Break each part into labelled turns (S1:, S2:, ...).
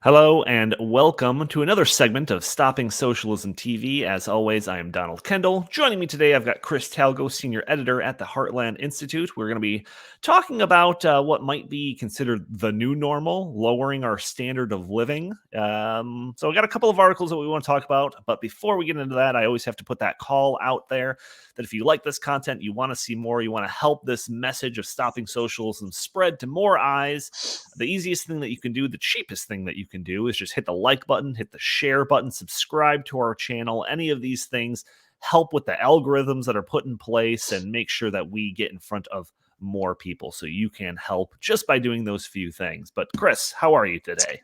S1: Hello and welcome to another segment of Stopping Socialism TV. As always, I am Donald Kendal. Joining me today, I've got Chris Talgo, Senior Editor at the Heartland Institute. We're going to be talking about what might be considered the new normal, lowering our standard of living. So I got a couple of articles that we want to talk about, but before we get into that, I always have to put that call out there that if you like this content, you want to see more, you want to help this message of stopping socialism spread to more eyes, the easiest thing that you can do, the cheapest thing that you can do is just hit the like button, hit the share button, subscribe to our channel. Any of these things help with the algorithms that are put in place and make sure that we get in front of more people. So you can help just by doing those few things. But Chris, how are you today?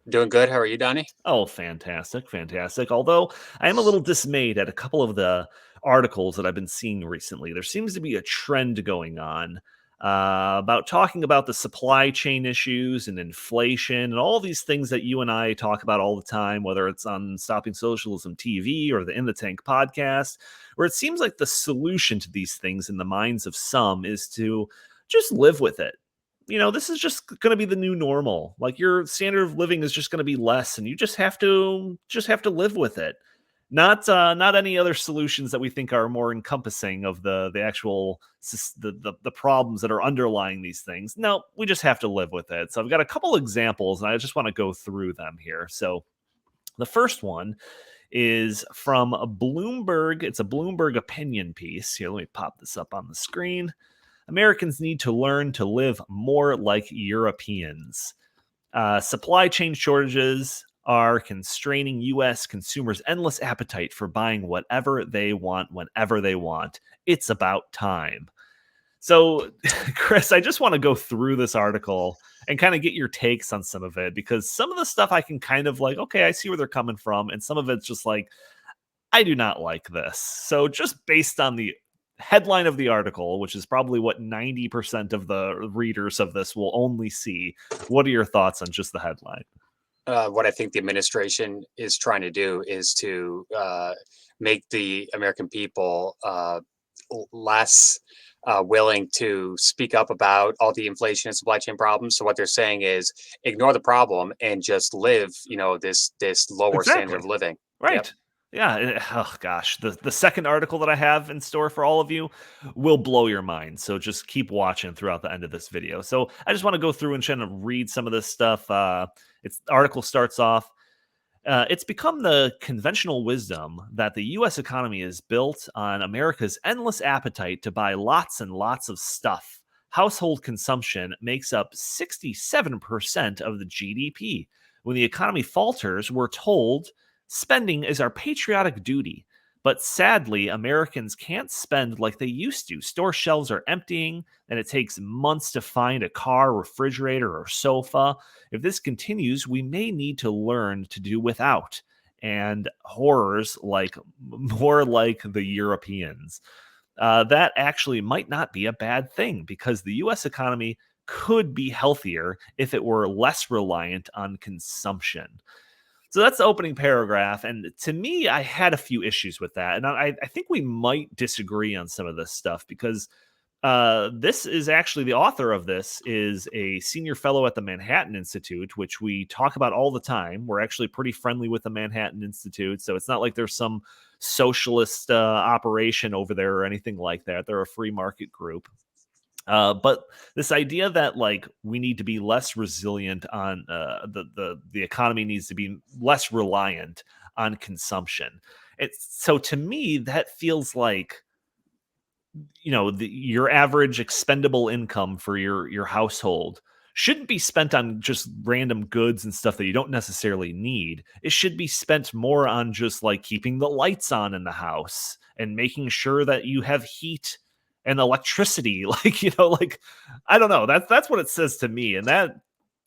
S2: Doing good. How are you, Donnie?
S1: Oh, fantastic, fantastic. Although I am a little dismayed at a couple of the articles that I've been seeing recently. There seems to be a trend going on about talking about the supply chain issues and inflation and all these things that you and I talk about all the time, whether it's on Stopping Socialism TV or the In the Tank podcast, where it seems like the solution to these things in the minds of some is to just live with it. This is just going to be the new normal. Like your standard of living is just going to be less, and you just have to live with it. Not any other solutions that we think are more encompassing of the actual the problems that are underlying these things. No, we just have to live with it. So I've got a couple examples, and I just want to go through them here. So the first one is from a Bloomberg. It's a Bloomberg opinion piece. Here, let me pop this up on the screen. Americans need to learn to live more like Europeans. Supply chain shortages are constraining U.S. consumers' endless appetite for buying whatever they want whenever they want. It's about time. So, Chris, I just want to go through this article and kind of get your takes on some of it, because some of the stuff I can kind of like, okay, I see where they're coming from. And some of it's just like, I do not like this. So just based on the headline of the article, which is probably what 90% of the readers of this will only see, what are your thoughts on just the headline?
S2: What I think the administration is trying to do is to make the American people less willing to speak up about all the inflation and supply chain problems. So what they're saying is ignore the problem and just live, this lower standard
S1: Exactly.
S2: of living. Yep.
S1: Right. Yeah. Oh gosh. The second article that I have in store for all of you will blow your mind. So just keep watching throughout the end of this video. So I just want to go through and try to read some of this stuff. The article starts off. It's become the conventional wisdom that the U.S. economy is built on America's endless appetite to buy lots and lots of stuff. Household consumption makes up 67% of the GDP. When the economy falters, we're told spending is our patriotic duty. But sadly, Americans can't spend like they used to. Store shelves are emptying, and it takes months to find a car, refrigerator, or sofa. If this continues, we may need to learn to do without and horrors like more like the Europeans. That actually might not be a bad thing, because the US economy could be healthier if it were less reliant on consumption. So that's the opening paragraph. And to me, I had a few issues with that. And I think we might disagree on some of this stuff, because this is actually the author of this is a senior fellow at the Manhattan Institute, which we talk about all the time. We're actually pretty friendly with the Manhattan Institute. So it's not like there's some socialist operation over there or anything like that. They're a free market group. But this idea that like we need to be less resilient on the economy needs to be less reliant on consumption. So to me that feels like your average expendable income for your household shouldn't be spent on just random goods and stuff that you don't necessarily need. It should be spent more on just like keeping the lights on in the house and making sure that you have heat and electricity. Like I don't know. That's what it says to me, and that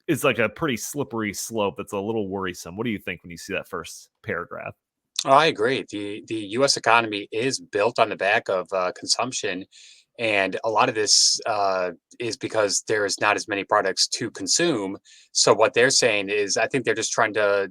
S1: is like a pretty slippery slope. That's a little worrisome. What do you think when you see that first paragraph?
S2: Oh, I agree. The U.S. economy is built on the back of consumption, and a lot of this is because there's not as many products to consume. So what they're saying is, I think they're just trying to,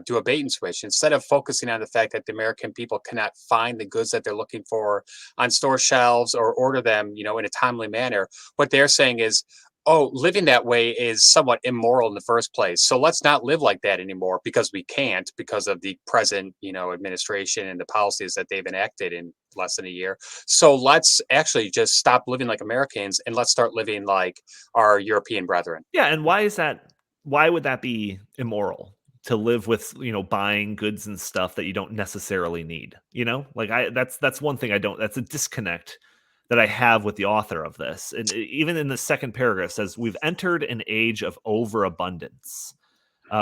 S2: do a bait and switch instead of focusing on the fact that the American people cannot find the goods that they're looking for on store shelves or order them, in a timely manner. What they're saying is, Oh, living that way is somewhat immoral in the first place. So let's not live like that anymore because we can't because of the present, administration and the policies that they've enacted in less than a year. So let's actually just stop living like Americans and let's start living like our European brethren.
S1: Yeah, and why is that? Why would that be immoral to live with, buying goods and stuff that you don't necessarily need? Like that's one thing I don't. That's a disconnect that I have with the author of this. And even in the second paragraph says we've entered an age of overabundance.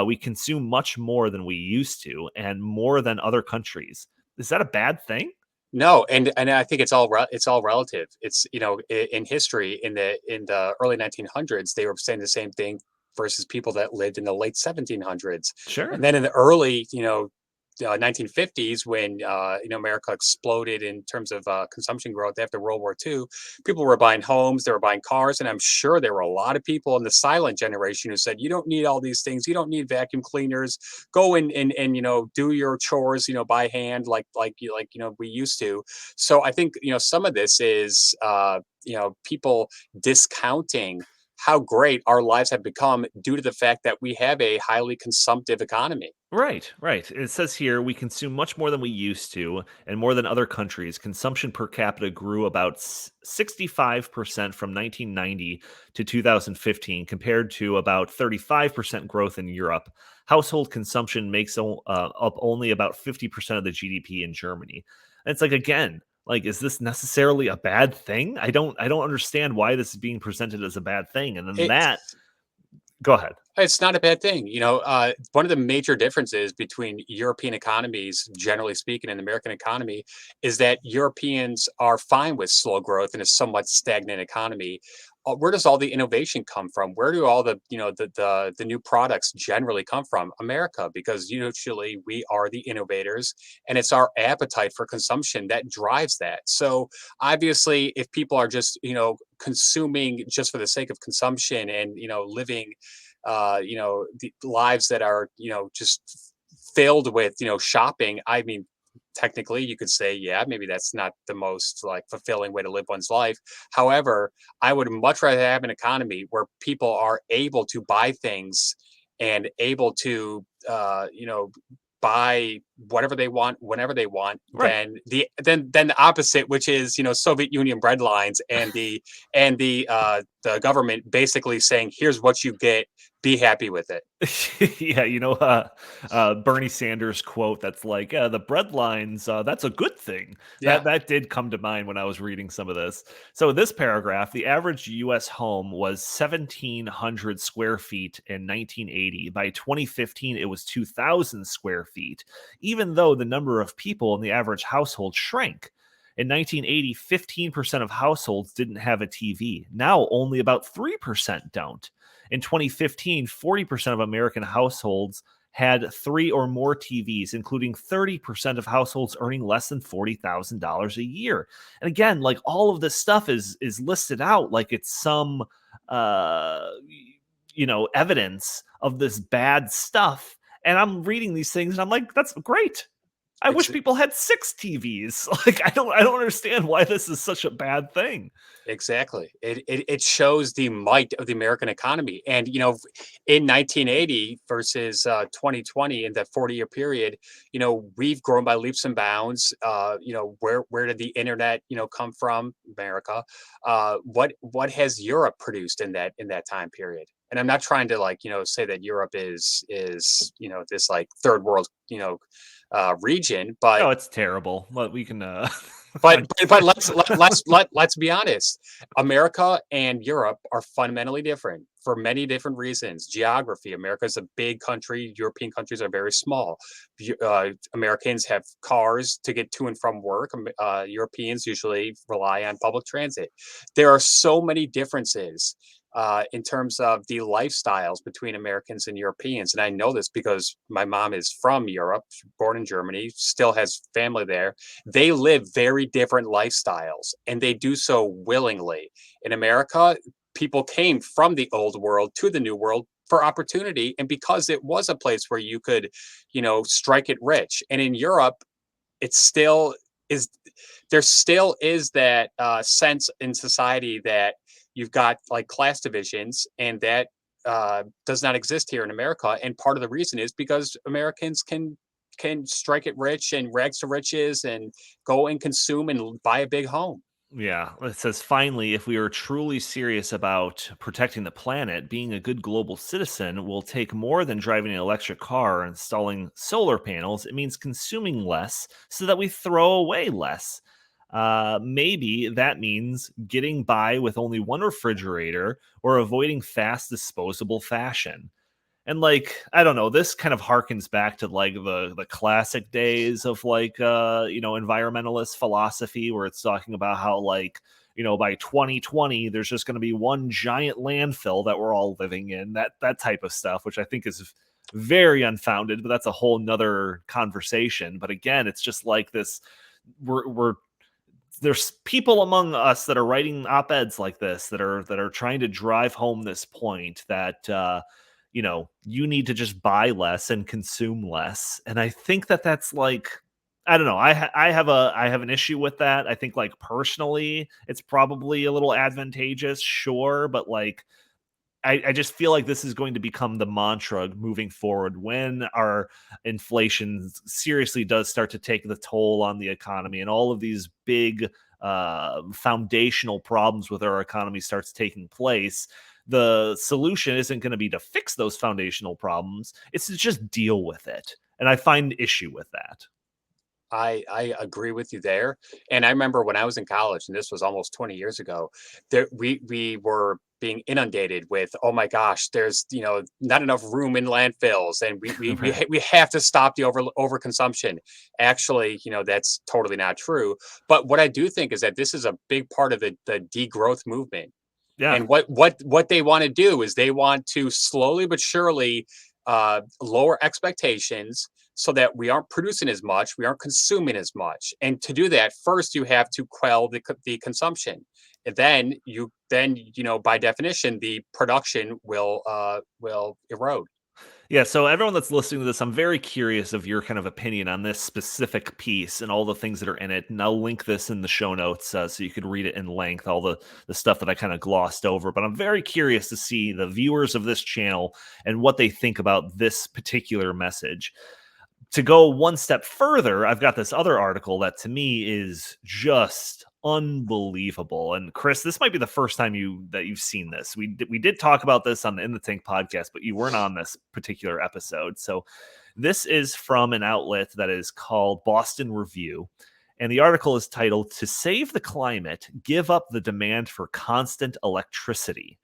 S1: We consume much more than we used to, and more than other countries. Is that a bad thing?
S2: No, and I think it's all relative. It's in history in the early 1900s they were saying the same thing versus people that lived in the late 1700s, and
S1: Sure.
S2: then in the early 1950s when America exploded in terms of consumption growth after World War II, people were buying homes, they were buying cars, and I'm sure there were a lot of people in the silent generation who said, "You don't need all these things. You don't need vacuum cleaners. Go and do your chores by hand like we used to." So I think some of this is people discounting how great our lives have become due to the fact that we have a highly consumptive economy.
S1: Right, right. It says here we consume much more than we used to and more than other countries. Consumption per capita grew about 65% from 1990 to 2015, compared to about 35% growth in Europe. Household consumption makes up only about 50% of the GDP in Germany. And it's like, again, like, is this necessarily a bad thing? I don't understand why this is being presented as a bad thing. And then that,
S2: It's
S1: go ahead.
S2: It's not a bad thing. One of the major differences between European economies, generally speaking, and the American economy is that Europeans are fine with slow growth in a somewhat stagnant economy. Where does all the innovation come from? Where do all the new products generally come from? America, because usually we are the innovators, and it's our appetite for consumption that drives that. So obviously, if people are just consuming just for the sake of consumption and living the lives that are just filled with shopping. I mean, technically you could say, yeah, maybe that's not the most like fulfilling way to live one's life. However, I would much rather have an economy where people are able to buy things and able to buy whatever they want whenever they want
S1: Right.
S2: than the opposite, which is Soviet Union bread lines and the government basically saying, here's what you get, be happy with it.
S1: Yeah, Bernie Sanders quote that's like, "The bread lines, that's a good thing."
S2: Yeah.
S1: That did come to mind when I was reading some of this. So in this paragraph, the average U.S. home was 1,700 square feet in 1980. By 2015, it was 2,000 square feet, even though the number of people in the average household shrank. In 1980, 15% of households didn't have a TV. Now only about 3% don't. In 2015, 40% of American households had three or more TVs, including 30% of households earning less than $40,000 a year. And again, like all of this stuff is listed out like it's some uh evidence of this bad stuff. And I'm reading these things and I'm like, that's great. I wish
S2: ex-
S1: people had six TVs. Like I don't understand why this is such a bad thing.
S2: exactly. It shows the might of the American economy. And in 1980 versus 2020, in that 40-year period, we've grown by leaps and bounds. Where did the internet come from? America. What has Europe produced in that time period? And I'm not trying to say that Europe is this like third world region, but
S1: Oh, it's terrible. But we can
S2: but
S1: find
S2: but, but let's be honest. America and Europe are fundamentally different for many different reasons. Geography. America is a big country. European countries are very small. Americans have cars to get to and from work. Europeans usually rely on public transit. There are so many differences in terms of the lifestyles between Americans and Europeans. And I know this because my mom is from Europe, born in Germany, still has family there. They live very different lifestyles and they do so willingly. In America, people came from the old world to the new world for opportunity and because it was a place where you could strike it rich. And in Europe, it still is there still is that sense in society that you've got like class divisions, and that does not exist here in America. And part of the reason is because Americans can strike it rich and rags to riches and go and consume and buy a big home.
S1: Yeah, it says finally, if we are truly serious about protecting the planet, being a good global citizen will take more than driving an electric car or installing solar panels. It means consuming less so that we throw away less. Maybe that means getting by with only one refrigerator or avoiding fast disposable fashion. And like, I don't know, this kind of harkens back to like the classic days of like environmentalist philosophy where it's talking about how like, by 2020 there's just going to be one giant landfill that we're all living in. That type of stuff, which I think is very unfounded, but that's a whole nother conversation. But again, it's just like this we're there's people among us that are writing op-eds like this that are trying to drive home this point that you need to just buy less and consume less. And I think that that's like, I don't know, I have an issue with that. I think like personally it's probably a little advantageous, sure, but like I just feel like this is going to become the mantra moving forward when our inflation seriously does start to take the toll on the economy and all of these big foundational problems with our economy starts taking place. The solution isn't going to be to fix those foundational problems, it's to just deal with it. And I find issue with that.
S2: I agree with you there. And I remember when I was in college, and this was almost 20 years ago, there we were being inundated with, oh my gosh, there's not enough room in landfills, and
S1: Right.
S2: we have to stop the overconsumption. Actually, that's totally not true. But what I do think is that this is a big part of the degrowth movement.
S1: Yeah.
S2: And what they want to do is they want to slowly but surely lower expectations so that we aren't producing as much, we aren't consuming as much. And to do that, first you have to quell the consumption. And then by definition the production will erode.
S1: Yeah, so everyone that's listening to this, I'm very curious of your kind of opinion on this specific piece and all the things that are in it. And I'll link this in the show notes so you could read it in length, all the stuff that I kind of glossed over. But I'm very curious to see the viewers of this channel and what they think about this particular message. To go one step further, I've got this other article that to me is just unbelievable. And Chris, this might be the first time you've seen this. We did talk about this on the In the Tank podcast, but you weren't on this particular episode. So this is from an outlet that is called Boston Review. And the article is titled "To Save the Climate, Give Up the Demand for Constant Electricity."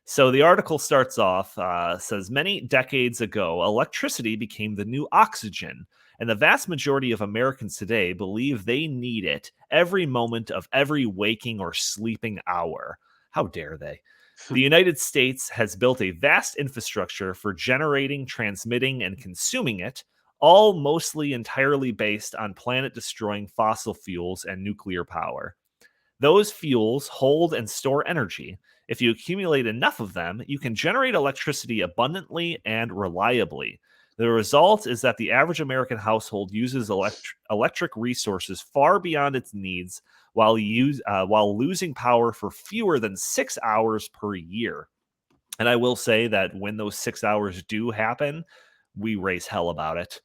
S1: So the article starts off, says, many decades ago, electricity became the new oxygen, and the vast majority of Americans today believe they need it every moment of every waking or sleeping hour. How dare they? The United States has built a vast infrastructure for generating, transmitting, and consuming it, all mostly entirely based on planet-destroying fossil fuels and nuclear power. Those fuels hold and store energy. If you accumulate enough of them, you can generate electricity abundantly and reliably. The result is that the average American household uses electric resources far beyond its needs while losing power for fewer than 6 hours per year. And I will say that when those 6 hours do happen, we raise hell about it.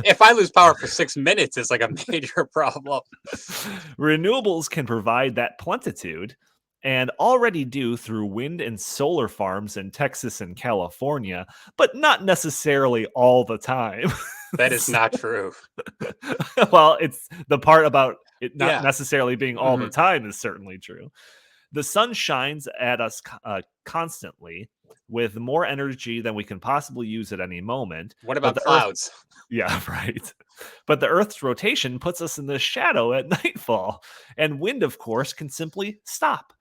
S2: If I lose power for 6 minutes, it's like a major problem.
S1: Renewables can provide that plenitude and already do through wind and solar farms in Texas and California, but not necessarily all the time.
S2: That is not true.
S1: Well, it's the part about it not
S2: Yeah.
S1: necessarily being all the
S2: Hmm.
S1: time is certainly true. The sun shines at us constantly with more energy than we can possibly use at any moment,
S2: What
S1: but
S2: about
S1: the earth
S2: clouds?
S1: yeah, right. But the Earth's rotation puts us in the shadow at nightfall, and wind, of course, can simply stop.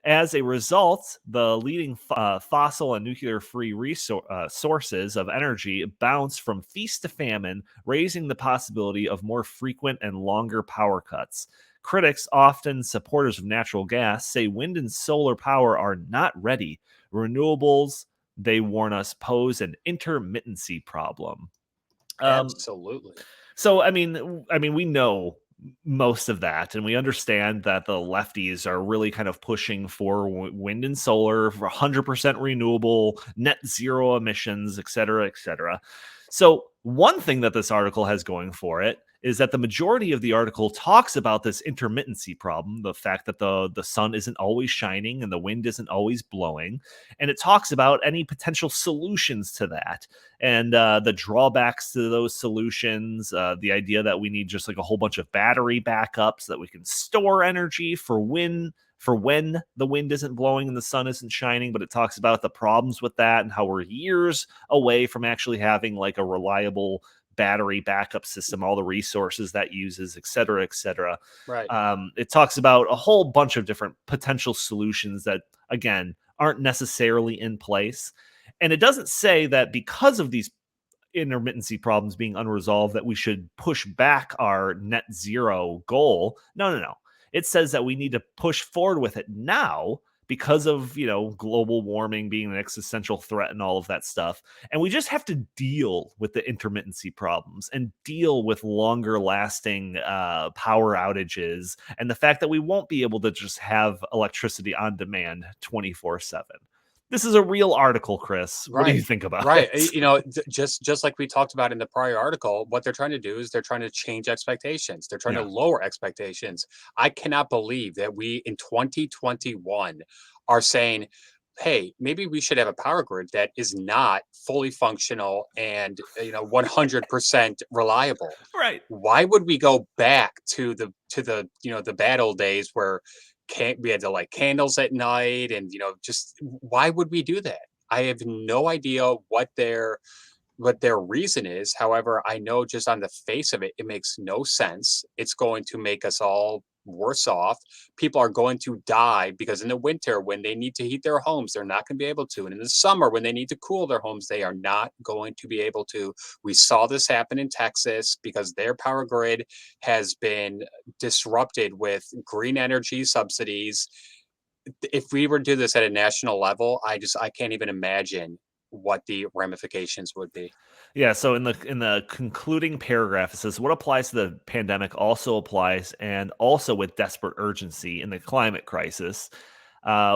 S1: As a result, the leading fossil and nuclear free sources of energy bounce from feast to famine, raising the possibility of more frequent and longer power cuts. Critics, often supporters of natural gas, say wind and solar power are not ready. Renewables, they warn us, pose an intermittency problem. Um,
S2: Absolutely.
S1: so I mean, we know. most of that. And we understand that the lefties are really kind of pushing for wind and solar, for 100% renewable, net zero emissions, et cetera, et cetera. So, one thing that this article has going for it is that the majority of the article talks about this intermittency problem, the fact that the sun isn't always shining and the wind isn't always blowing, and it talks about any potential solutions to that and the drawbacks to those solutions, the idea that we need just like a whole bunch of battery backups so that we can store energy for when the wind isn't blowing and the sun isn't shining. But it talks about the problems with that and how we're years away from actually having like a reliable battery backup system, all the resources that uses, et cetera, et cetera.
S2: Right.
S1: It talks about a whole bunch of different potential solutions that, again, aren't necessarily in place. And it doesn't say that because of these intermittency problems being unresolved that we should push back our net zero goal. No, no, no. It says that we need to push forward with it now because of, global warming being an existential threat and all of that stuff. And we just have to deal with the intermittency problems and deal with longer lasting power outages and the fact that we won't be able to just have electricity on demand 24/7. This is a real article, Chris. What do you
S2: Right.
S1: think about
S2: Right.
S1: it?
S2: Just like we talked about in the prior article, what they're trying to do is they're trying to change expectations. They're trying to
S1: Yeah.
S2: lower expectations. I cannot believe that we in 2021 are saying, hey, maybe we should have a power grid that is not fully functional and 100% reliable.
S1: Right.
S2: Why would we go back to the bad old days where can't we had to light candles at night and just why would we do that? I have no idea what their reason is. However, I know just on the face of it, it makes no sense. It's going to make us all worse off. People are going to die because in the winter, when they need to heat their homes, they're not going to be able to. And in the summer, when they need to cool their homes, they are not going to be able to. We saw this happen in Texas because their power grid has been disrupted with green energy subsidies. If we were to do this at a national level, I can't even imagine what the ramifications would be.
S1: Yeah, so in the concluding paragraph, it says what applies to the pandemic also applies, and also with desperate urgency in the climate crisis.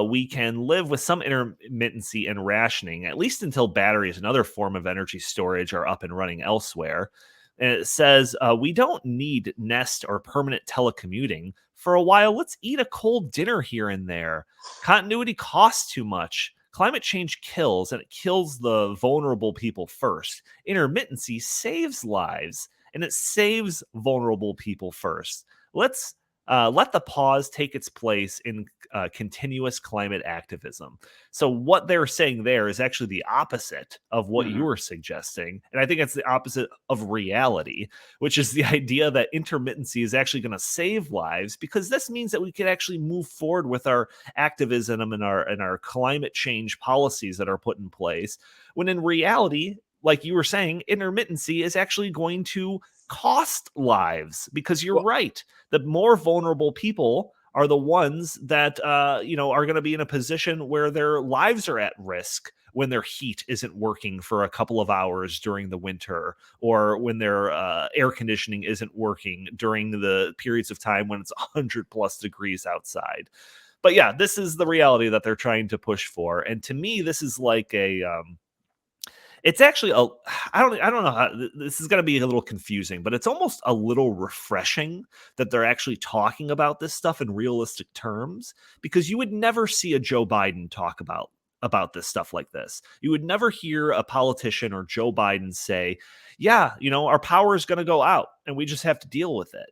S1: We can live with some intermittency and rationing, at least until batteries and other form of energy storage are up and running elsewhere. And it says we don't need Nest or permanent telecommuting for a while. Let's eat a cold dinner here and there. Continuity costs too much. Climate change kills, and it kills the vulnerable people first. Intermittency saves lives, and it saves vulnerable people first. Let's let the pause take its place in continuous climate activism. So, what they're saying there is actually the opposite of what you
S2: Mhm.
S1: were suggesting. And I think it's the opposite of reality, which is the idea that intermittency is actually going to save lives because this means that we can actually move forward with our activism and our climate change policies that are put in place. When in reality, like you were saying, intermittency is actually going to cost lives because you're
S2: Well,
S1: right. The more vulnerable people are the ones that are going to be in a position where their lives are at risk when their heat isn't working for a couple of hours during the winter or when their air conditioning isn't working during the periods of time when it's 100 plus degrees outside. But yeah, this is the reality that they're trying to push for, and to me this is like a it's actually a I don't know how this is gonna be a little confusing, but it's almost a little refreshing that they're actually talking about this stuff in realistic terms, because you would never see a Joe Biden talk about this stuff like this. You would never hear a politician or Joe Biden say, "Yeah, our power is gonna go out and we just have to deal with it."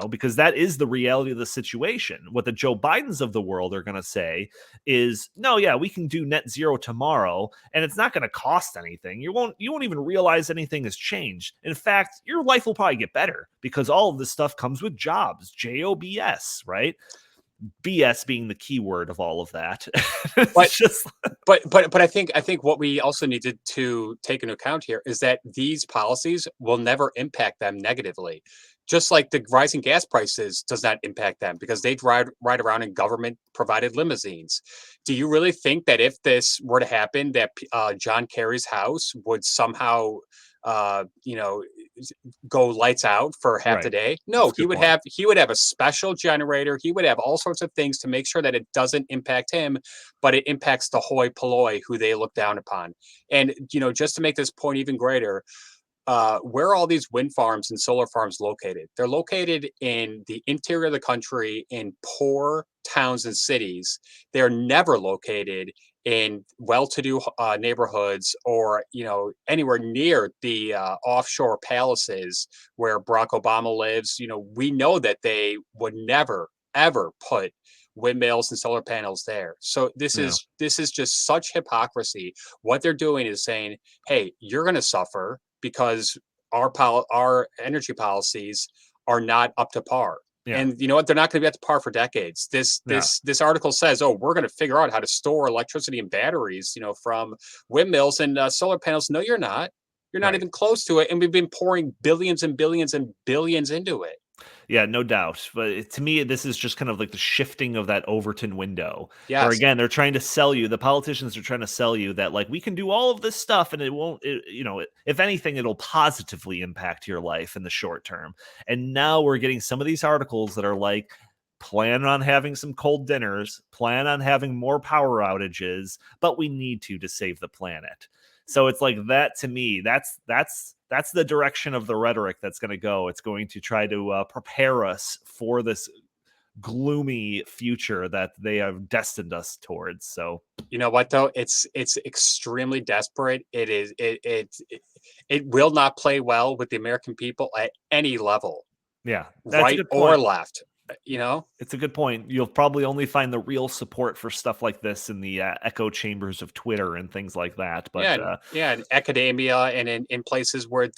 S1: Because that is the reality of the situation. What the Joe Bidens of the world are going to say is, no, yeah, we can do net zero tomorrow, and it's not going to cost anything. You won't even realize anything has changed. In fact, your life will probably get better because all of this stuff comes with jobs, jobs, right? BS being the key word of all of that.
S2: but
S1: It's just
S2: but I think what we also needed to take into account here is that these policies will never impact them negatively. Just like the rising gas prices does not impact them because they ride around in government provided limousines. Do you really think that if this were to happen, that John Kerry's house would somehow, uh, you know, go lights out for half the
S1: Right.
S2: day.
S1: That's
S2: No,
S1: a good point.
S2: he would have a special generator. He would have all sorts of things to make sure that it doesn't impact him, but it impacts the hoi polloi who they look down upon. And just to make this point even greater, where are all these wind farms and solar farms located? They're located in the interior of the country in poor towns and cities. They're never located in well-to-do neighborhoods or anywhere near the offshore palaces where Barack Obama lives. We know that they would never ever put windmills and solar panels there. So
S1: Yeah.
S2: this is just such hypocrisy. What they're doing is saying, hey, you're going to suffer because our energy policies are not up to par.
S1: Yeah.
S2: And you know what? They're not going to be up to par for decades.
S1: Yeah.
S2: This article says, oh, we're going to figure out how to store electricity and batteries, from windmills and solar panels. No, you're not. You're not
S1: Right.
S2: even close to it. And we've been pouring billions and billions and billions into it.
S1: Yeah, no doubt. But to me, this is just kind of like the shifting of that Overton window, where
S2: Yes.
S1: again, they're trying to sell you, the politicians are trying to sell you that like we can do all of this stuff and if anything, it'll positively impact your life in the short term. And now we're getting some of these articles that are like, plan on having some cold dinners, plan on having more power outages, but we need to save the planet. So it's like that to me, that's the direction of the rhetoric that's going to go. It's going to try to prepare us for this gloomy future that they have destined us towards. So
S2: You know what though? It's extremely desperate. It will not play well with the American people at any level,
S1: yeah, that's a
S2: right
S1: good
S2: or
S1: point.
S2: left. You know?
S1: It's a good point. You'll probably only find the real support for stuff like this in the echo chambers of Twitter and things like that. But
S2: Yeah, in academia and in places where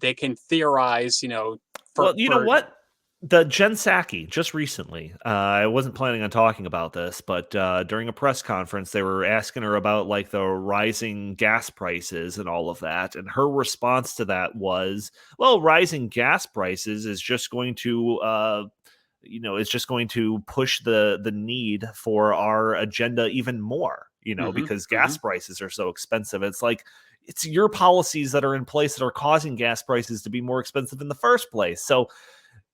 S2: they can theorize,
S1: well, you know
S2: for
S1: what? The Jen Psaki just recently, I wasn't planning on talking about this, but during a press conference, they were asking her about like the rising gas prices and all of that. And her response to that was, well, rising gas prices is just going to, it's just going to push the need for our agenda even more,
S2: Mhm,
S1: because gas
S2: mhm.
S1: prices are so expensive. It's like, it's your policies that are in place that are causing gas prices to be more expensive in the first place. So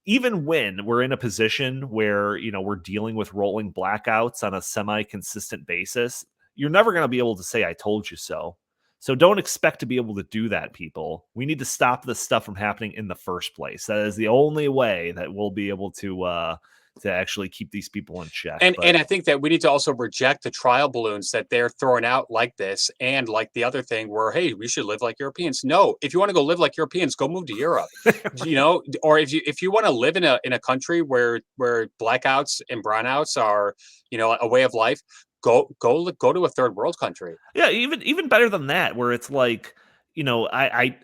S1: even when we're in a position where we're dealing with rolling blackouts on a semi-consistent basis, you're never going to be able to say I told you so don't expect to be able to do that, people. We need to stop this stuff from happening in the first place. That is the only way that we'll be able to actually keep these people in check. But
S2: And I think that we need to also reject the trial balloons that they're throwing out like this, and like the other thing where, hey, we should live like Europeans. No, if you want to go live like Europeans, go move to Europe. Or if you want to live in a country where blackouts and brownouts are, a way of life, go to a third world country.
S1: yeah, even better than that, where it's like, I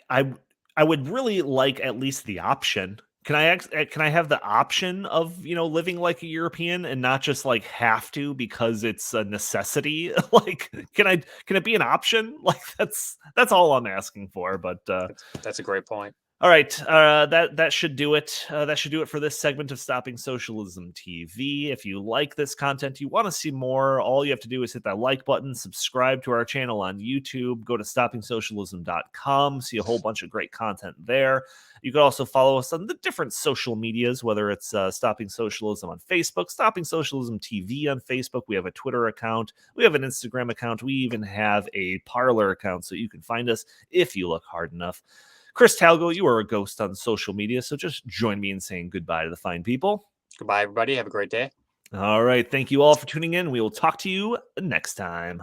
S1: would really like at least the option. Can I have the option of living like a European and not just like have to because it's a necessity? Like, can it be an option? Like that's all I'm asking for. But
S2: That's a great point.
S1: all right, that should do it. That should do it for this segment of Stopping Socialism TV. If you like this content, you want to see more, all you have to do is hit that like button, subscribe to our channel on YouTube, go to stoppingsocialism.com, see a whole bunch of great content there. You can also follow us on the different social medias, whether it's Stopping Socialism on Facebook, Stopping Socialism TV on Facebook. We have a Twitter account. We have an Instagram account. We even have a Parler account, so you can find us if you look hard enough. Chris Talgo, you are a ghost on social media, so just join me in saying goodbye to the fine people.
S2: Goodbye, everybody. Have a great day.
S1: All right. Thank you all for tuning in. We will talk to you next time.